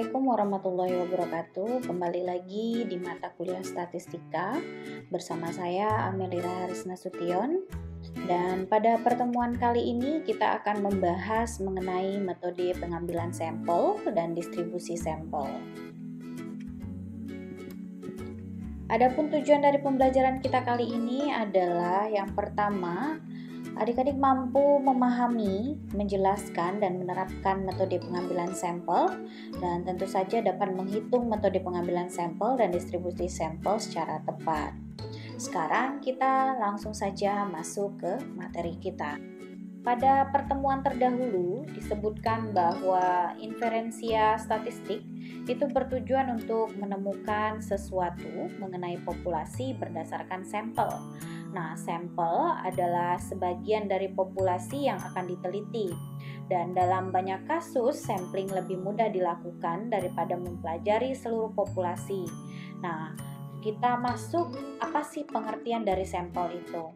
Assalamualaikum warahmatullahi wabarakatuh. Kembali lagi di mata kuliah statistika bersama saya Amelira Harisna Sution. Dan pada pertemuan kali ini kita akan membahas mengenai metode pengambilan sampel dan distribusi sampel. Adapun tujuan dari pembelajaran kita kali ini adalah yang pertama, adik-adik mampu memahami, menjelaskan, dan menerapkan metode pengambilan sampel, dan tentu saja dapat menghitung metode pengambilan sampel dan distribusi sampel secara tepat. Sekarang kita langsung saja masuk ke materi kita. Pada pertemuan terdahulu disebutkan bahwa inferensia statistik itu bertujuan untuk menemukan sesuatu mengenai populasi berdasarkan sampel. Nah, sampel adalah sebagian dari populasi yang akan diteliti. Dan dalam banyak kasus, sampling lebih mudah dilakukan daripada mempelajari seluruh populasi. Nah, kita masuk, apa sih pengertian dari sampel itu?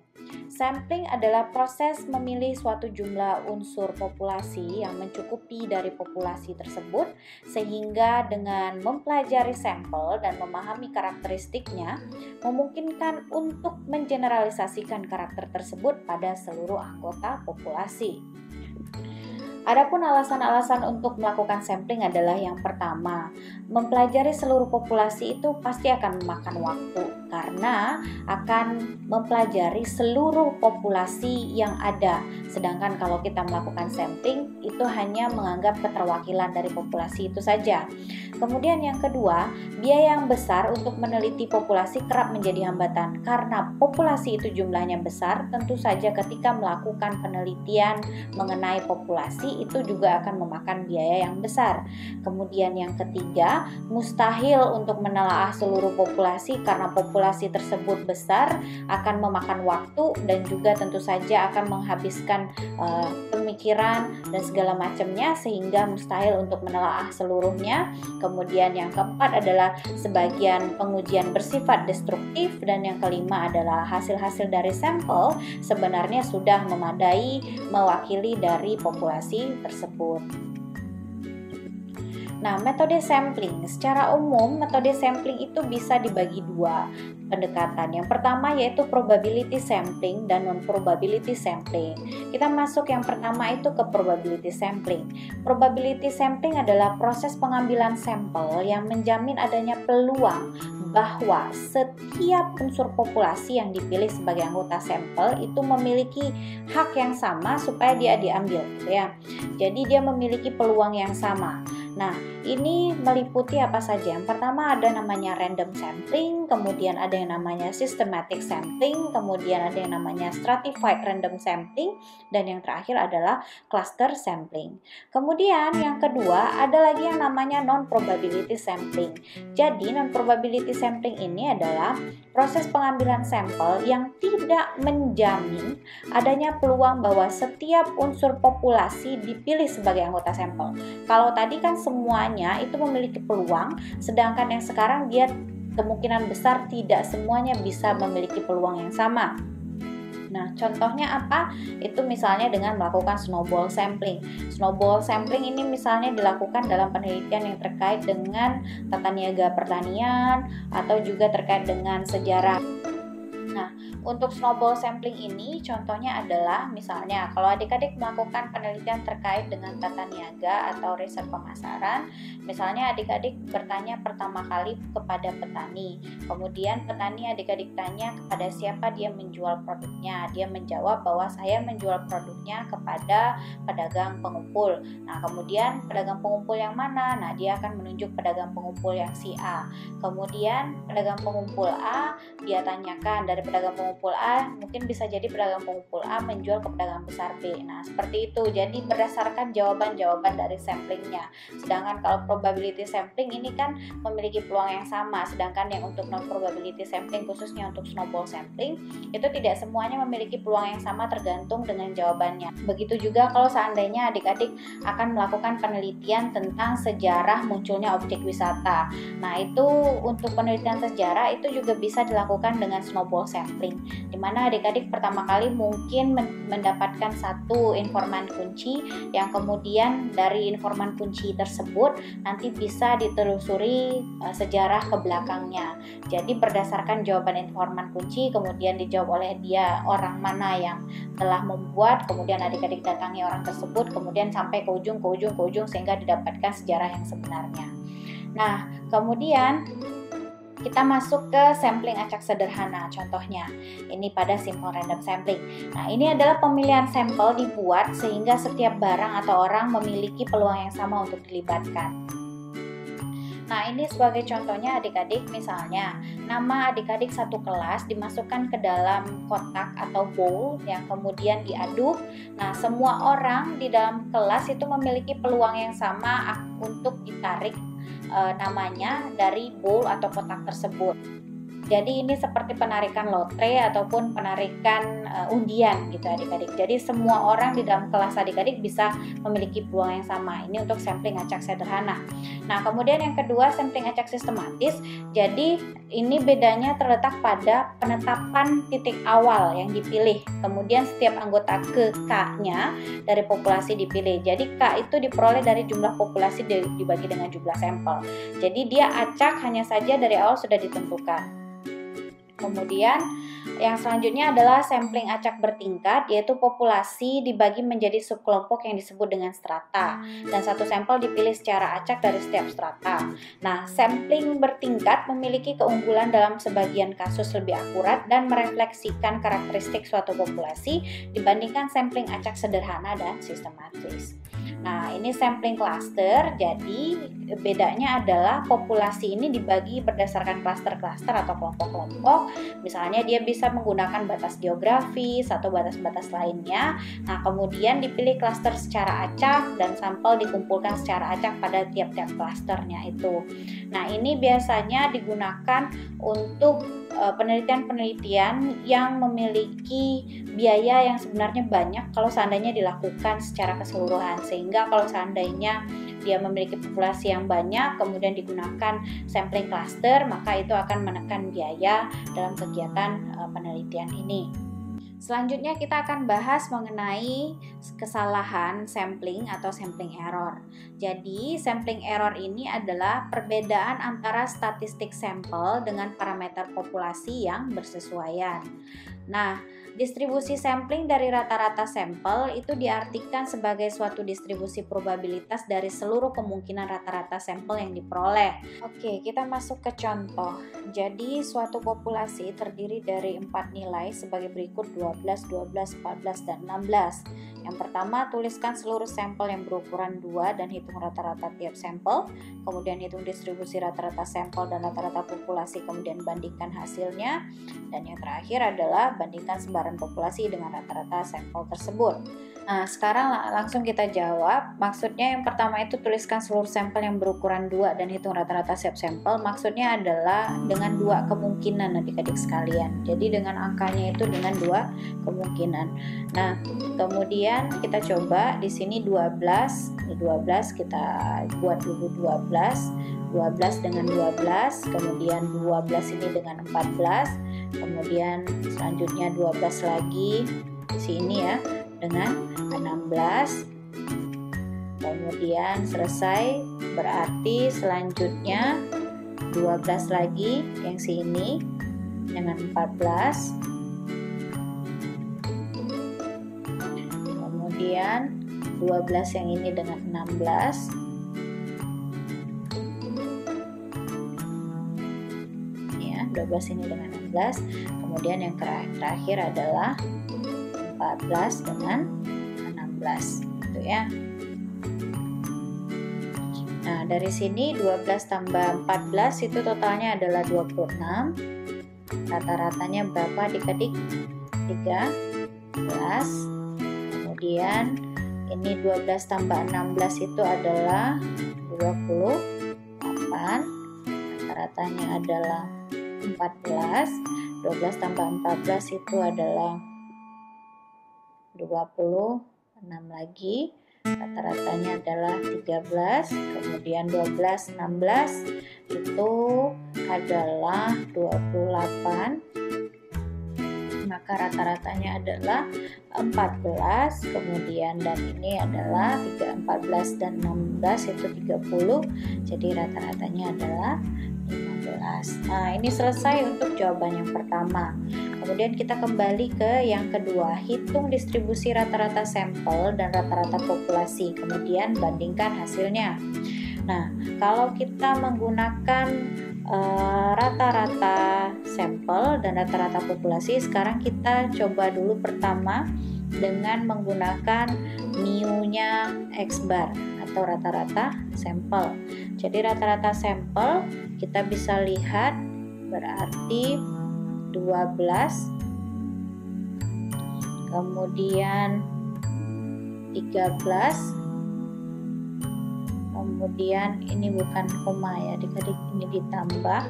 Sampling adalah proses memilih suatu jumlah unsur populasi yang mencukupi dari populasi tersebut, sehingga dengan mempelajari sampel dan memahami karakteristiknya, memungkinkan untuk mengeneralisasikan karakter tersebut pada seluruh anggota populasi. Adapun alasan-alasan untuk melakukan sampling adalah yang pertama, mempelajari seluruh populasi itu pasti akan memakan waktu karena akan mempelajari seluruh populasi yang ada. Sedangkan kalau kita melakukan sampling itu hanya menganggap keterwakilan dari populasi itu saja. Kemudian yang kedua, biaya yang besar untuk meneliti populasi kerap menjadi hambatan karena populasi itu jumlahnya besar. Tentu saja ketika melakukan penelitian mengenai populasi itu juga akan memakan biaya yang besar. Kemudian yang ketiga, mustahil untuk menelaah seluruh populasi karena populasi tersebut besar, akan memakan waktu dan juga tentu saja akan menghabiskan pemikiran dan segala macamnya, sehingga mustahil untuk menelaah seluruhnya. Kemudian yang keempat adalah sebagian pengujian bersifat destruktif, dan yang kelima adalah hasil-hasil dari sampel sebenarnya sudah memadai mewakili dari populasi tersebut. Nah, metode sampling. Secara umum, metode sampling itu bisa dibagi dua pendekatan. Yang pertama yaitu probability sampling dan non-probability sampling. Kita masuk yang pertama itu ke probability sampling. Probability sampling adalah proses pengambilan sampel yang menjamin adanya peluang bahwa setiap unsur populasi yang dipilih sebagai anggota sampel itu memiliki hak yang sama supaya dia diambil, gitu ya. Jadi dia memiliki peluang yang sama. Nah, ini meliputi apa saja? Yang pertama ada namanya random sampling, kemudian ada yang namanya systematic sampling, kemudian ada yang namanya stratified random sampling, dan yang terakhir adalah cluster sampling. Kemudian yang kedua ada lagi yang namanya non-probability sampling. Jadi non-probability sampling ini adalah proses pengambilan sampel yang tidak menjamin adanya peluang bahwa setiap unsur populasi dipilih sebagai anggota sampel. Kalau tadi kan semuanya itu memiliki peluang, sedangkan yang sekarang dia kemungkinan besar tidak semuanya bisa memiliki peluang yang sama. Nah, contohnya apa? Itu misalnya dengan melakukan snowball sampling. Snowball sampling ini misalnya dilakukan dalam penelitian yang terkait dengan tata niaga pertanian atau juga terkait dengan sejarah. Nah, untuk snowball sampling ini contohnya adalah misalnya kalau adik-adik melakukan penelitian terkait dengan tata niaga atau riset pemasaran, misalnya adik-adik bertanya pertama kali kepada petani, kemudian petani adik-adik tanya kepada siapa dia menjual produknya, dia menjawab bahwa saya menjual produknya kepada pedagang pengumpul. Nah, kemudian pedagang pengumpul yang mana? Nah, dia akan menunjuk pedagang pengumpul yang si A. Kemudian pedagang pengumpul A dia tanyakan dari pedagang pengumpul A, mungkin bisa jadi pedagang pengumpul A menjual ke pedagang besar B. Nah, seperti itu. Jadi berdasarkan jawaban-jawaban dari samplingnya. Sedangkan kalau probability sampling ini kan memiliki peluang yang sama, sedangkan yang untuk non-probability sampling khususnya untuk snowball sampling itu tidak semuanya memiliki peluang yang sama tergantung dengan jawabannya. Begitu juga kalau seandainya adik-adik akan melakukan penelitian tentang sejarah munculnya objek wisata. Nah, itu untuk penelitian sejarah itu juga bisa dilakukan dengan snowball sampling. dimana adik-adik pertama kali mungkin mendapatkan satu informan kunci, yang kemudian dari informan kunci tersebut nanti bisa ditelusuri sejarah ke belakangnya. Jadi berdasarkan jawaban informan kunci kemudian dijawab oleh dia orang mana yang telah membuat, kemudian adik-adik datangi orang tersebut, kemudian sampai ke ujung sehingga didapatkan sejarah yang sebenarnya. Nah, kemudian kita masuk ke sampling acak sederhana. Contohnya, ini pada simple random sampling. Nah, ini adalah pemilihan sampel dibuat sehingga setiap barang atau orang memiliki peluang yang sama untuk dilibatkan. Nah, ini sebagai contohnya adik-adik, misalnya nama adik-adik satu kelas dimasukkan ke dalam kotak atau bowl yang kemudian diaduk. Nah, semua orang di dalam kelas itu memiliki peluang yang sama untuk ditarik namanya dari bowl atau kotak tersebut. Jadi ini seperti penarikan lotre ataupun penarikan undian gitu adik-adik. Jadi semua orang di dalam kelas adik-adik bisa memiliki peluang yang sama. Ini untuk sampling acak sederhana. Nah, kemudian yang kedua sampling acak sistematis. Jadi ini bedanya terletak pada penetapan titik awal yang dipilih. Kemudian setiap anggota K-nya dari populasi dipilih. Jadi K itu diperoleh dari jumlah populasi dibagi dengan jumlah sampel. Jadi dia acak hanya saja dari awal sudah ditentukan. Kemudian yang selanjutnya adalah sampling acak bertingkat, yaitu populasi dibagi menjadi subkelompok yang disebut dengan strata, dan satu sampel dipilih secara acak dari setiap strata. Nah, sampling bertingkat memiliki keunggulan dalam sebagian kasus lebih akurat dan merefleksikan karakteristik suatu populasi dibandingkan sampling acak sederhana dan sistematis. Nah, ini sampling cluster, jadi bedanya adalah populasi ini dibagi berdasarkan klaster-klaster atau kelompok-kelompok. Misalnya dia bisa menggunakan batas geografis atau batas-batas lainnya. Nah, kemudian dipilih klaster secara acak dan sampel dikumpulkan secara acak pada tiap-tiap klasternya itu. Nah, ini biasanya digunakan untuk penelitian-penelitian yang memiliki biaya yang sebenarnya banyak kalau seandainya dilakukan secara keseluruhan, sehingga kalau seandainya dia memiliki populasi yang banyak kemudian digunakan sampling cluster, maka itu akan menekan biaya dalam kegiatan penelitian ini. Selanjutnya kita akan bahas mengenai kesalahan sampling atau sampling error. Jadi sampling error ini adalah perbedaan antara statistik sampel dengan parameter populasi yang bersesuaian. Nah, distribusi sampling dari rata-rata sampel itu diartikan sebagai suatu distribusi probabilitas dari seluruh kemungkinan rata-rata sampel yang diperoleh. Oke, kita masuk ke contoh. Jadi suatu populasi terdiri dari 4 nilai sebagai berikut: 12, 12, 14, dan 16. Yang pertama, tuliskan seluruh sampel yang berukuran 2 dan hitung rata-rata tiap sampel. Kemudian hitung distribusi rata-rata sampel dan rata-rata populasi, kemudian bandingkan hasilnya. Dan yang terakhir adalah bandingkan sebaran populasi dengan rata-rata sampel tersebut. Nah, sekarang langsung kita jawab. Maksudnya yang pertama itu tuliskan seluruh sampel yang berukuran 2 dan hitung rata-rata setiap sampel. Maksudnya adalah dengan 2 kemungkinan adik-adik sekalian. Jadi dengan angkanya itu dengan 2 kemungkinan. Nah, kemudian kita coba di sini 12 kita buat dulu 12 dengan 12, kemudian 12 ini dengan 14, kemudian selanjutnya 12 lagi di sini ya dengan 16, kemudian selesai, berarti selanjutnya 12 lagi yang sini dengan 14, kemudian 12 yang ini dengan 16, ya 12 ini dengan 16, kemudian yang terakhir adalah 14 dengan 16 gitu ya. Nah, dari sini 12 tambah 14 itu totalnya adalah 26. Rata-ratanya berapa adik-adik? 13. Kemudian ini 12 tambah 16 itu adalah 28. Rata-ratanya adalah 14. 12 tambah 14 itu adalah 26 lagi, rata-ratanya adalah 13, kemudian 12, 16 itu adalah 28, maka rata-ratanya adalah 14, kemudian dan ini adalah 14 dan 16 itu 30, jadi rata-ratanya adalah 15. Nah, ini selesai untuk jawaban yang pertama. Kemudian kita kembali ke yang kedua, hitung distribusi rata-rata sampel dan rata-rata populasi, kemudian bandingkan hasilnya. Nah, kalau kita menggunakan rata-rata sampel dan rata-rata populasi, sekarang kita coba dulu pertama dengan menggunakan mu-nya X bar atau rata-rata sampel. Jadi rata-rata sampel kita bisa lihat berarti 12, kemudian 13, kemudian ini bukan koma ya adik-adik, ini ditambah,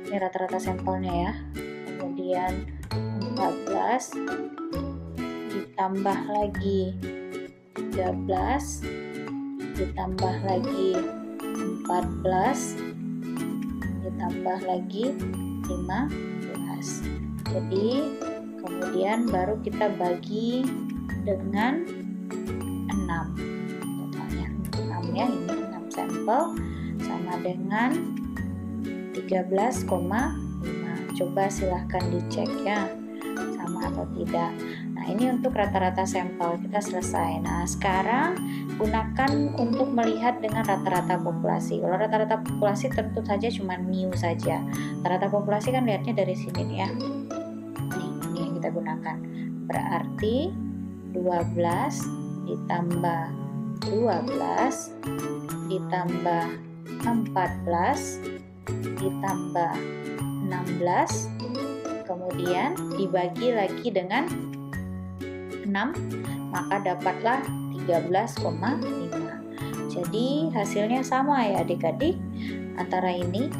ini rata-rata sampelnya ya, kemudian 14 ditambah lagi 13 ditambah lagi 14 ditambah lagi 15. Jadi kemudian baru kita bagi dengan 6, totalnya 6 ya, ini 6 sampel sama dengan 13,5. Coba silahkan dicek ya sama atau tidak. Nah, ini untuk rata-rata sampel kita selesai. Nah, sekarang gunakan untuk melihat dengan rata-rata populasi. Kalau rata-rata populasi tentu saja cuma mu saja. Rata-rata populasi kan lihatnya dari sini nih ya. Ini yang kita gunakan. Berarti 12 ditambah 12 ditambah 14 ditambah 16, kemudian dibagi lagi dengan 6, maka dapatlah 13,5. Jadi hasilnya sama ya adik-adik antara ini,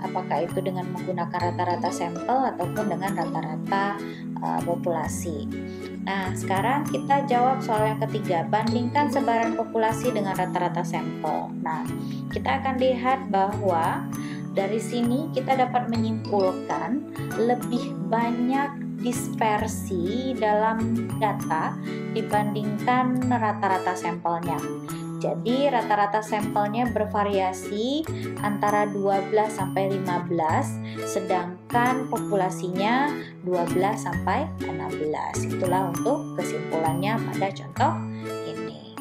apakah itu dengan menggunakan rata-rata sampel ataupun dengan rata-rata populasi. Nah, sekarang kita jawab soal yang ketiga, bandingkan sebaran populasi dengan rata-rata sampel. Nah, kita akan lihat bahwa dari sini kita dapat menyimpulkan lebih banyak dispersi dalam data dibandingkan rata-rata sampelnya. Jadi rata-rata sampelnya bervariasi antara 12 sampai 15, sedangkan populasinya 12 sampai 16. Itulah untuk kesimpulannya pada contoh ini.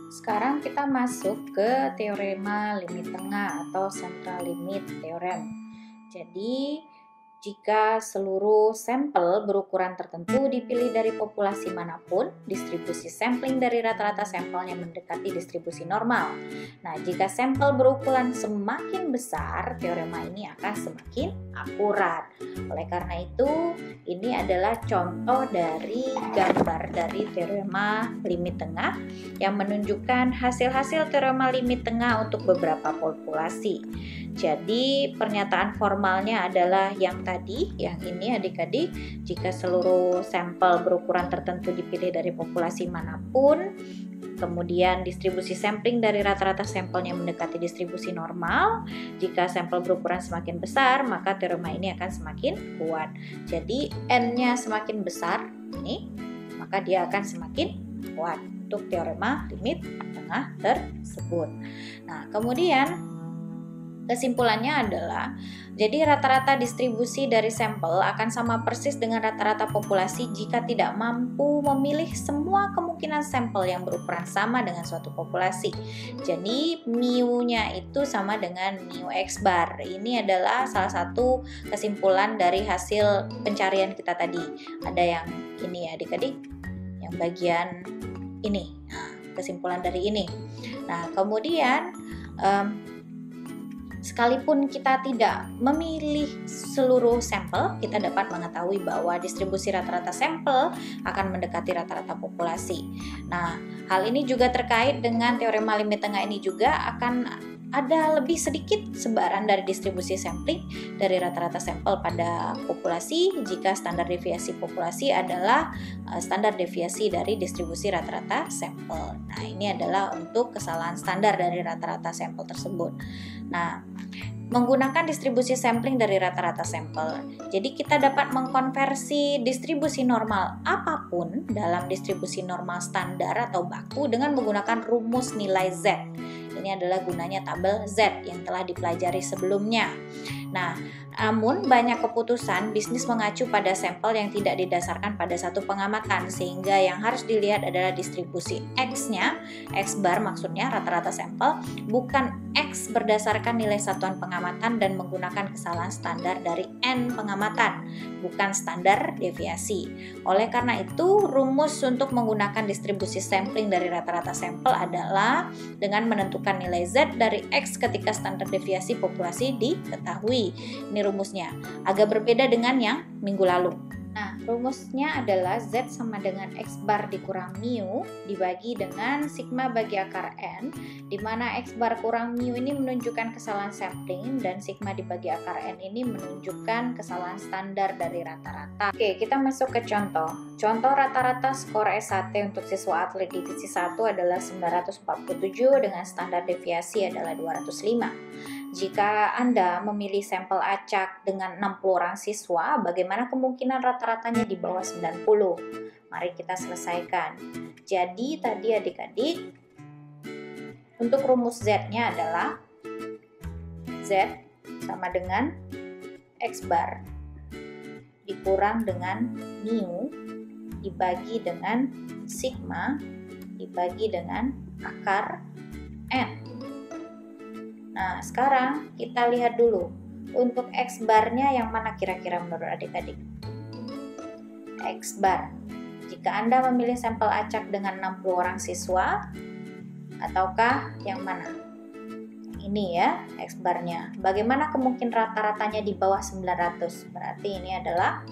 Sekarang kita masuk ke teorema limit tengah atau central limit theorem. Jadi jika seluruh sampel berukuran tertentu dipilih dari populasi manapun, distribusi sampling dari rata-rata sampelnya mendekati distribusi normal. Nah, jika sampel berukuran semakin besar, teorema ini akan semakin akurat. Oleh karena itu, ini adalah contoh dari gambar dari teorema limit tengah yang menunjukkan hasil-hasil teorema limit tengah untuk beberapa populasi. Jadi pernyataan formalnya adalah yang tadi, yang ini adik-adik, jika seluruh sampel berukuran tertentu dipilih dari populasi manapun, kemudian distribusi sampling dari rata-rata sampelnya mendekati distribusi normal, jika sampel berukuran semakin besar, maka teorema ini akan semakin kuat. Jadi N-nya semakin besar, ini, maka dia akan semakin kuat untuk teorema limit tengah tersebut. Nah, kemudian kesimpulannya adalah, jadi rata-rata distribusi dari sampel akan sama persis dengan rata-rata populasi jika tidak mampu memilih semua kemungkinan sampel yang berukuran sama dengan suatu populasi. Jadi mu-nya itu sama dengan mu X bar. Ini adalah salah satu kesimpulan dari hasil pencarian kita tadi. Ada yang ini ya adik-adik, yang bagian ini. Nah, kesimpulan dari ini. Nah, kemudian sekalipun kita tidak memilih seluruh sampel, kita dapat mengetahui bahwa distribusi rata-rata sampel akan mendekati rata-rata populasi. Nah, hal ini juga terkait dengan teorema limit tengah ini juga akan ada lebih sedikit sebaran dari distribusi sampling dari rata-rata sampel pada populasi jika standar deviasi populasi adalah standar deviasi dari distribusi rata-rata sampel. Nah, ini adalah untuk kesalahan standar dari rata-rata sampel tersebut. Nah, menggunakan distribusi sampling dari rata-rata sampel. Jadi kita dapat mengkonversi distribusi normal apapun dalam distribusi normal standar atau baku dengan menggunakan rumus nilai Z. Ini adalah gunanya tabel Z yang telah dipelajari sebelumnya. Nah, namun banyak keputusan bisnis mengacu pada sampel yang tidak didasarkan pada satu pengamatan, sehingga yang harus dilihat adalah distribusi X-nya, X bar maksudnya rata-rata sampel, bukan X berdasarkan nilai satuan pengamatan dan menggunakan kesalahan standar dari N pengamatan, bukan standar deviasi. Oleh karena itu, rumus untuk menggunakan distribusi sampling dari rata-rata sampel adalah dengan menentukan nilai Z dari X ketika standar deviasi populasi diketahui. Ini rumusnya, agak berbeda dengan yang minggu lalu. Nah, rumusnya adalah Z sama dengan X bar dikurang mu dibagi dengan sigma bagi akar N, di mana X bar kurang mu ini menunjukkan kesalahan sampling dan sigma dibagi akar N ini menunjukkan kesalahan standar dari rata-rata. Oke, kita masuk ke contoh. Contoh rata-rata skor S1 untuk siswa atlet divisi 1 adalah 947 dengan standar deviasi adalah 205. Jika Anda memilih sampel acak dengan 60 orang siswa, bagaimana kemungkinan rata-ratanya di bawah 90? Mari kita selesaikan. Jadi tadi adik-adik, untuk rumus Z-nya adalah Z sama dengan X bar dikurang dengan mu dibagi dengan sigma dibagi dengan akar N. Nah, sekarang kita lihat dulu untuk X bar-nya yang mana kira-kira menurut adik-adik? X bar. Jika Anda memilih sampel acak dengan 60 orang siswa, ataukah yang mana? Ini ya, X bar-nya. Bagaimana kemungkinan rata-ratanya di bawah 900? Berarti ini adalah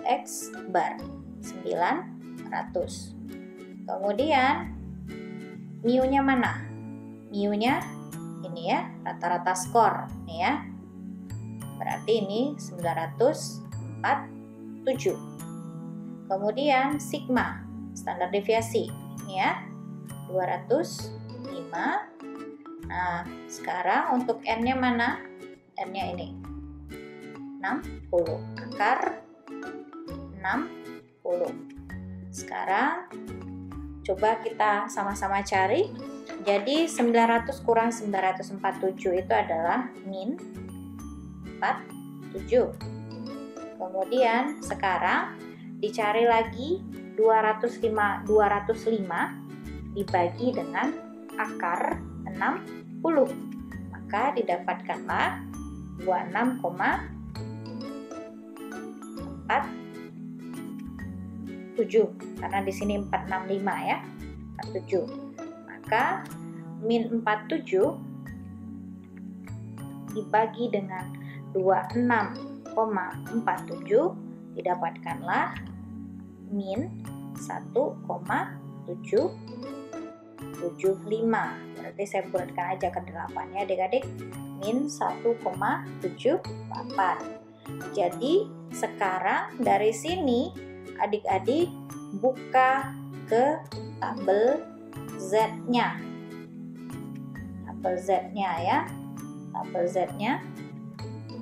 X bar 900. Kemudian mu-nya mana? Mu-nya ini ya, rata-rata skor nih ya. Berarti ini 947. Kemudian sigma, standar deviasi ini ya, 205. Nah, sekarang untuk N-nya mana? N-nya ini 60, akar 60. Sekarang coba kita sama-sama cari. Jadi 900 kurang 947 itu adalah min 47. Kemudian sekarang dicari lagi 205 dibagi dengan akar 60. Maka didapatkanlah 26,47 karena di sini 465 ya. 47. Maka min 47 dibagi dengan 26,47 didapatkanlah min 1,775. Berarti saya bulatkan aja ke 8 ya adik-adik, min 1,78. Jadi sekarang dari sini adik-adik buka ke tabel Z-nya. Tabel Z-nya ya. Tabel Z-nya.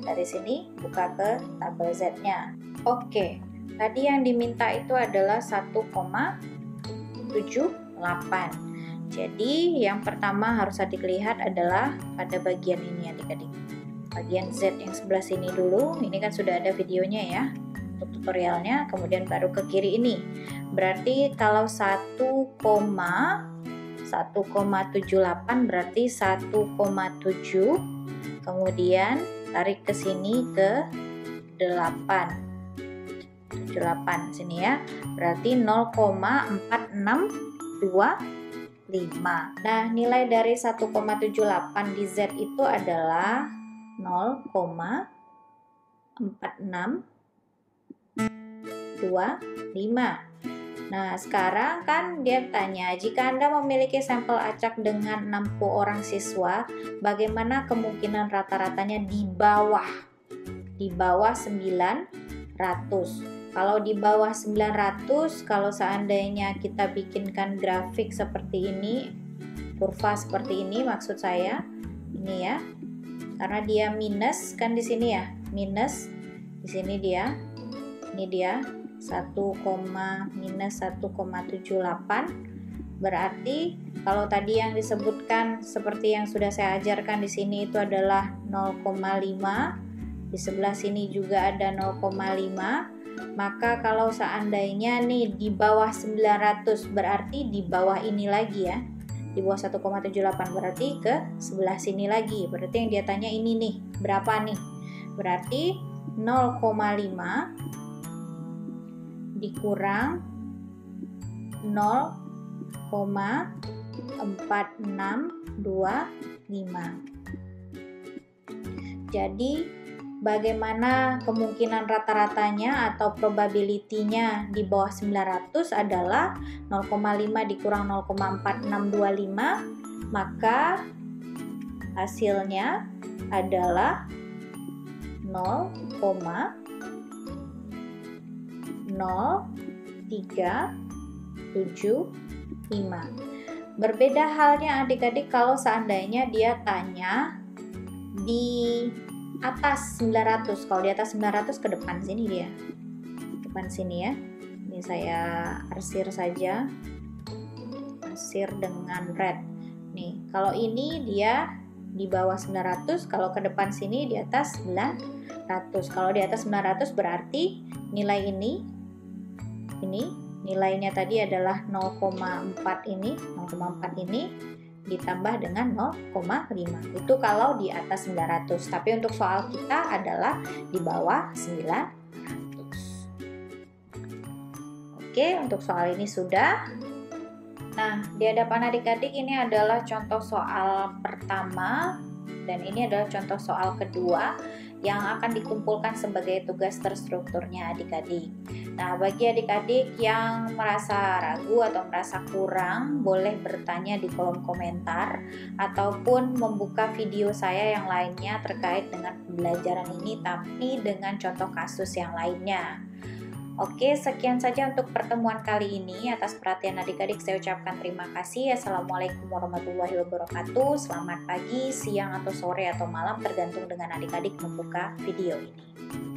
Dari sini buka ke tabel Z-nya. Oke. Tadi yang diminta itu adalah 1,78. Jadi yang pertama harus adik lihat adalah pada bagian ini adik-adik. Bagian Z yang sebelah sini dulu. Ini kan sudah ada videonya ya untuk tutorialnya. Kemudian baru ke kiri ini. Berarti kalau 1,78 berarti 1,7, kemudian tarik ke sini ke 78 sini ya, berarti 0,4625. Nah, nilai dari 1,78 di Z itu adalah 0,4625. Nah, sekarang kan dia tanya, jika Anda memiliki sampel acak dengan 60 orang siswa, bagaimana kemungkinan rata-ratanya di bawah 900? Kalau di bawah 900, kalau seandainya kita bikinkan grafik seperti ini, kurva seperti ini maksud saya, ini ya. karena dia minus kan di sini ya, minus di sini dia, ini dia 1, minus 1,78. Berarti kalau tadi yang disebutkan seperti yang sudah saya ajarkan di sini itu adalah 0,5, di sebelah sini juga ada 0,5, maka kalau seandainya nih di bawah 900 berarti di bawah ini lagi ya, di bawah 1,78 berarti ke sebelah sini lagi. Berarti yang dia tanya ini nih berapa nih, berarti 0,5 dikurang 0,4625. Jadi bagaimana kemungkinan rata-ratanya atau probability-nya di bawah 900 adalah 0,5 dikurang 0,4625, maka hasilnya adalah 0,0375. Berbeda halnya adik-adik kalau seandainya dia tanya di atas 900. Kalau di atas 900 ke depan sini dia. Depan sini ya. Ini saya arsir saja. Arsir dengan red. Nih, kalau ini dia di bawah 900, kalau ke depan sini di atas 900. Kalau di atas 900 berarti nilai ini nilainya tadi adalah 0,4 ini ditambah dengan 0,5. Itu kalau di atas 900. Tapi untuk soal kita adalah di bawah 900. Oke, untuk soal ini sudah. Nah, di hadapan adik-adik ini adalah contoh soal pertama dan ini adalah contoh soal kedua yang akan dikumpulkan sebagai tugas terstrukturnya adik-adik. Nah, bagi adik-adik yang merasa ragu atau merasa kurang, boleh bertanya di kolom komentar ataupun membuka video saya yang lainnya terkait dengan pembelajaran ini tapi dengan contoh kasus yang lainnya. Oke, sekian saja untuk pertemuan kali ini. Atas perhatian adik-adik saya ucapkan terima kasih. Assalamualaikum warahmatullahi wabarakatuh. Selamat pagi, siang, atau sore, atau malam tergantung dengan adik-adik membuka video ini.